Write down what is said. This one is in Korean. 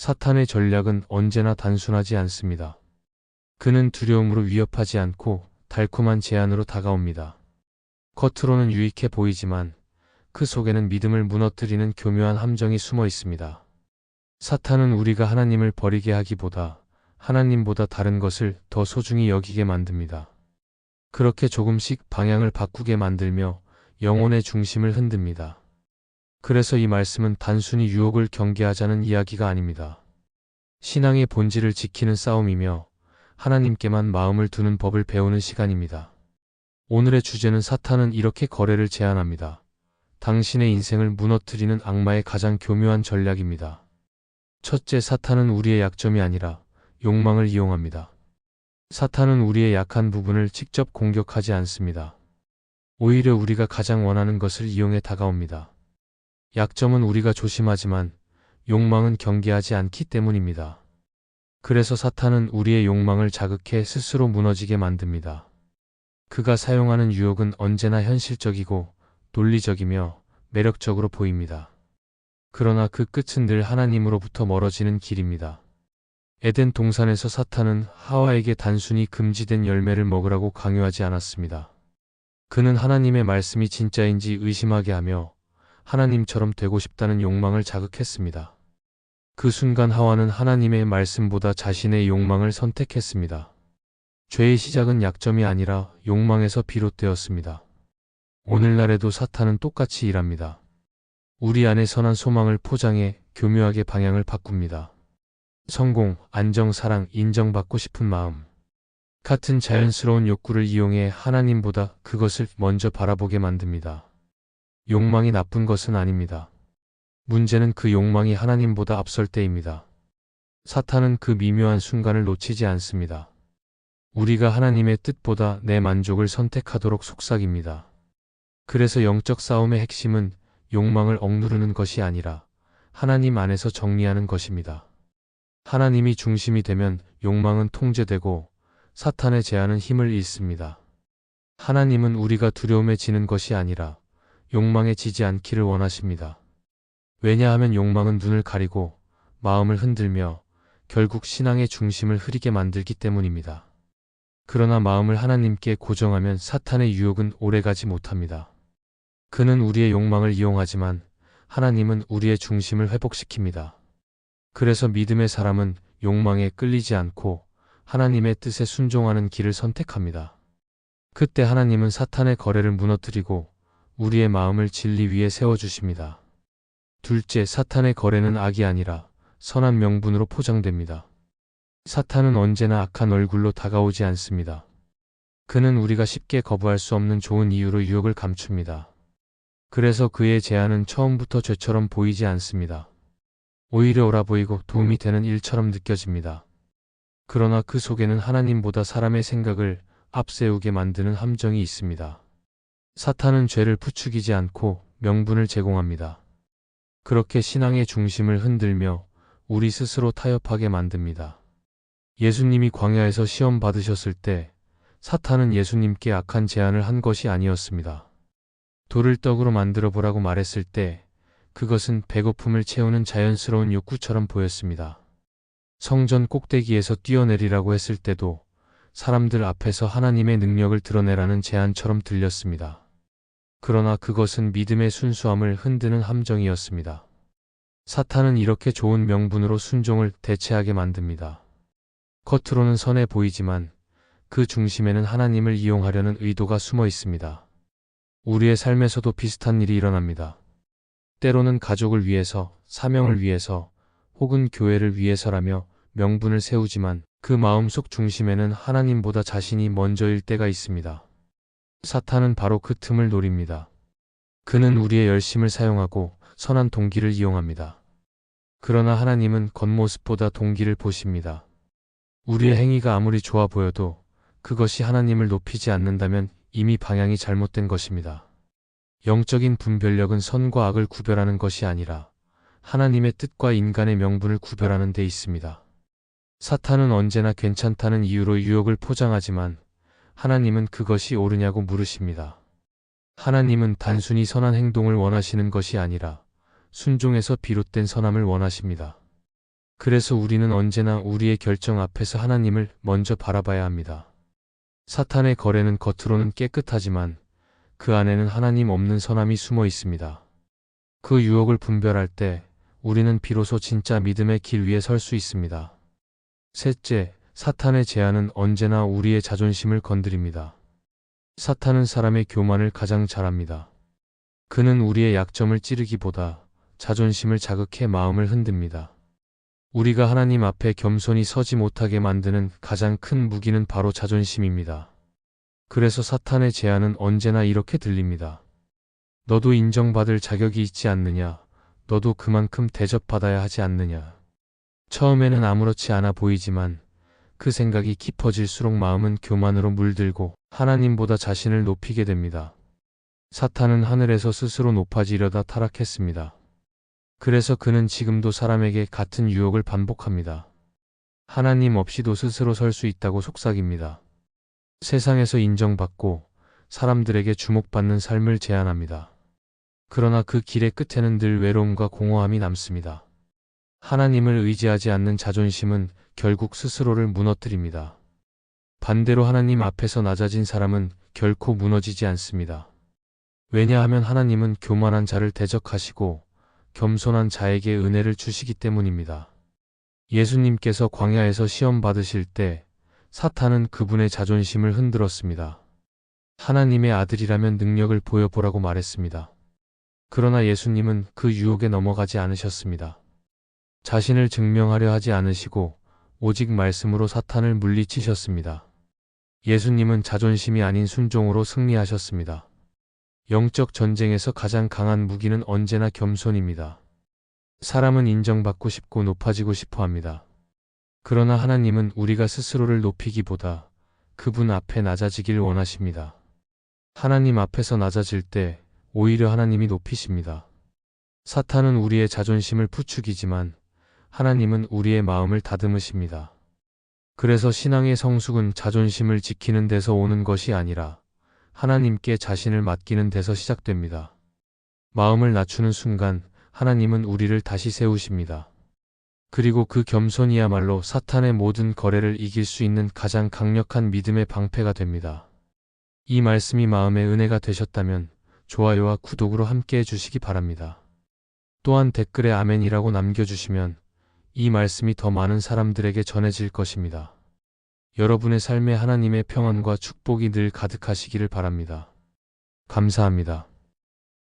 사탄의 전략은 언제나 단순하지 않습니다. 그는 두려움으로 위협하지 않고 달콤한 제안으로 다가옵니다. 겉으로는 유익해 보이지만 그 속에는 믿음을 무너뜨리는 교묘한 함정이 숨어 있습니다. 사탄은 우리가 하나님을 버리게 하기보다 하나님보다 다른 것을 더 소중히 여기게 만듭니다. 그렇게 조금씩 방향을 바꾸게 만들며 영혼의 중심을 흔듭니다. 그래서 이 말씀은 단순히 유혹을 경계하자는 이야기가 아닙니다. 신앙의 본질을 지키는 싸움이며 하나님께만 마음을 두는 법을 배우는 시간입니다. 오늘의 주제는 사탄은 이렇게 거래를 제안합니다. 당신의 인생을 무너뜨리는 악마의 가장 교묘한 전략입니다. 첫째, 사탄은 우리의 약점이 아니라 욕망을 이용합니다. 사탄은 우리의 약한 부분을 직접 공격하지 않습니다. 오히려 우리가 가장 원하는 것을 이용해 다가옵니다. 약점은 우리가 조심하지만 욕망은 경계하지 않기 때문입니다. 그래서 사탄은 우리의 욕망을 자극해 스스로 무너지게 만듭니다. 그가 사용하는 유혹은 언제나 현실적이고 논리적이며 매력적으로 보입니다. 그러나 그 끝은 늘 하나님으로부터 멀어지는 길입니다. 에덴 동산에서 사탄은 하와에게 단순히 금지된 열매를 먹으라고 강요하지 않았습니다. 그는 하나님의 말씀이 진짜인지 의심하게 하며 하나님처럼 되고 싶다는 욕망을 자극했습니다. 그 순간 하와는 하나님의 말씀보다 자신의 욕망을 선택했습니다. 죄의 시작은 약점이 아니라 욕망에서 비롯되었습니다. 오늘날에도 사탄은 똑같이 일합니다. 우리 안에 선한 소망을 포장해 교묘하게 방향을 바꿉니다. 성공, 안정, 사랑, 인정받고 싶은 마음 같은 자연스러운 욕구를 이용해 하나님보다 그것을 먼저 바라보게 만듭니다. 욕망이 나쁜 것은 아닙니다. 문제는 그 욕망이 하나님보다 앞설 때입니다. 사탄은 그 미묘한 순간을 놓치지 않습니다. 우리가 하나님의 뜻보다 내 만족을 선택하도록 속삭입니다. 그래서 영적 싸움의 핵심은 욕망을 억누르는 것이 아니라 하나님 안에서 정리하는 것입니다. 하나님이 중심이 되면 욕망은 통제되고 사탄의 제안은 힘을 잃습니다. 하나님은 우리가 두려움에 지는 것이 아니라 욕망에 지지 않기를 원하십니다. 왜냐하면 욕망은 눈을 가리고 마음을 흔들며 결국 신앙의 중심을 흐리게 만들기 때문입니다. 그러나 마음을 하나님께 고정하면 사탄의 유혹은 오래가지 못합니다. 그는 우리의 욕망을 이용하지만 하나님은 우리의 중심을 회복시킵니다. 그래서 믿음의 사람은 욕망에 끌리지 않고 하나님의 뜻에 순종하는 길을 선택합니다. 그때 하나님은 사탄의 거래를 무너뜨리고 우리의 마음을 진리 위에 세워주십니다. 둘째, 사탄의 거래는 악이 아니라 선한 명분으로 포장됩니다. 사탄은 언제나 악한 얼굴로 다가오지 않습니다. 그는 우리가 쉽게 거부할 수 없는 좋은 이유로 유혹을 감춥니다. 그래서 그의 제안은 처음부터 죄처럼 보이지 않습니다. 오히려 옳아 보이고 도움이 되는 일처럼 느껴집니다. 그러나 그 속에는 하나님보다 사람의 생각을 앞세우게 만드는 함정이 있습니다. 사탄은 죄를 부추기지 않고 명분을 제공합니다. 그렇게 신앙의 중심을 흔들며 우리 스스로 타협하게 만듭니다. 예수님이 광야에서 시험 받으셨을 때 사탄은 예수님께 악한 제안을 한 것이 아니었습니다. 돌을 떡으로 만들어 보라고 말했을 때 그것은 배고픔을 채우는 자연스러운 욕구처럼 보였습니다. 성전 꼭대기에서 뛰어내리라고 했을 때도 사람들 앞에서 하나님의 능력을 드러내라는 제안처럼 들렸습니다. 그러나 그것은 믿음의 순수함을 흔드는 함정이었습니다. 사탄은 이렇게 좋은 명분으로 순종을 대체하게 만듭니다. 겉으로는 선해 보이지만 그 중심에는 하나님을 이용하려는 의도가 숨어 있습니다. 우리의 삶에서도 비슷한 일이 일어납니다. 때로는 가족을 위해서, 사명을 위해서, 혹은 교회를 위해서라며 명분을 세우지만 그 마음속 중심에는 하나님보다 자신이 먼저일 때가 있습니다. 사탄은 바로 그 틈을 노립니다. 그는 우리의 열심을 사용하고 선한 동기를 이용합니다. 그러나 하나님은 겉모습보다 동기를 보십니다. 우리의 행위가 아무리 좋아 보여도 그것이 하나님을 높이지 않는다면 이미 방향이 잘못된 것입니다. 영적인 분별력은 선과 악을 구별하는 것이 아니라 하나님의 뜻과 인간의 명분을 구별하는 데 있습니다. 사탄은 언제나 괜찮다는 이유로 유혹을 포장하지만 하나님은 그것이 옳으냐고 물으십니다. 하나님은 단순히 선한 행동을 원하시는 것이 아니라 순종에서 비롯된 선함을 원하십니다. 그래서 우리는 언제나 우리의 결정 앞에서 하나님을 먼저 바라봐야 합니다. 사탄의 거래는 겉으로는 깨끗하지만 그 안에는 하나님 없는 선함이 숨어 있습니다. 그 유혹을 분별할 때 우리는 비로소 진짜 믿음의 길 위에 설 수 있습니다. 셋째, 사탄의 제안은 언제나 우리의 자존심을 건드립니다. 사탄은 사람의 교만을 가장 잘합니다. 그는 우리의 약점을 찌르기보다 자존심을 자극해 마음을 흔듭니다. 우리가 하나님 앞에 겸손히 서지 못하게 만드는 가장 큰 무기는 바로 자존심입니다. 그래서 사탄의 제안은 언제나 이렇게 들립니다. 너도 인정받을 자격이 있지 않느냐? 너도 그만큼 대접받아야 하지 않느냐? 처음에는 아무렇지 않아 보이지만 그 생각이 깊어질수록 마음은 교만으로 물들고 하나님보다 자신을 높이게 됩니다. 사탄은 하늘에서 스스로 높아지려다 타락했습니다. 그래서 그는 지금도 사람에게 같은 유혹을 반복합니다. 하나님 없이도 스스로 설 수 있다고 속삭입니다. 세상에서 인정받고 사람들에게 주목받는 삶을 제안합니다. 그러나 그 길의 끝에는 늘 외로움과 공허함이 남습니다. 하나님을 의지하지 않는 자존심은 결국 스스로를 무너뜨립니다. 반대로 하나님 앞에서 낮아진 사람은 결코 무너지지 않습니다. 왜냐하면 하나님은 교만한 자를 대적하시고 겸손한 자에게 은혜를 주시기 때문입니다. 예수님께서 광야에서 시험 받으실 때 사탄은 그분의 자존심을 흔들었습니다. 하나님의 아들이라면 능력을 보여보라고 말했습니다. 그러나 예수님은 그 유혹에 넘어가지 않으셨습니다. 자신을 증명하려 하지 않으시고 오직 말씀으로 사탄을 물리치셨습니다. 예수님은 자존심이 아닌 순종으로 승리하셨습니다. 영적 전쟁에서 가장 강한 무기는 언제나 겸손입니다. 사람은 인정받고 싶고 높아지고 싶어 합니다. 그러나 하나님은 우리가 스스로를 높이기보다 그분 앞에 낮아지길 원하십니다. 하나님 앞에서 낮아질 때 오히려 하나님이 높이십니다. 사탄은 우리의 자존심을 부추기지만 하나님은 우리의 마음을 다듬으십니다. 그래서 신앙의 성숙은 자존심을 지키는 데서 오는 것이 아니라 하나님께 자신을 맡기는 데서 시작됩니다. 마음을 낮추는 순간 하나님은 우리를 다시 세우십니다. 그리고 그 겸손이야말로 사탄의 모든 거래를 이길 수 있는 가장 강력한 믿음의 방패가 됩니다. 이 말씀이 마음의 은혜가 되셨다면 좋아요와 구독으로 함께 해주시기 바랍니다. 또한 댓글에 아멘이라고 남겨주시면 이 말씀이 더 많은 사람들에게 전해질 것입니다. 여러분의 삶에 하나님의 평안과 축복이 늘 가득하시기를 바랍니다. 감사합니다.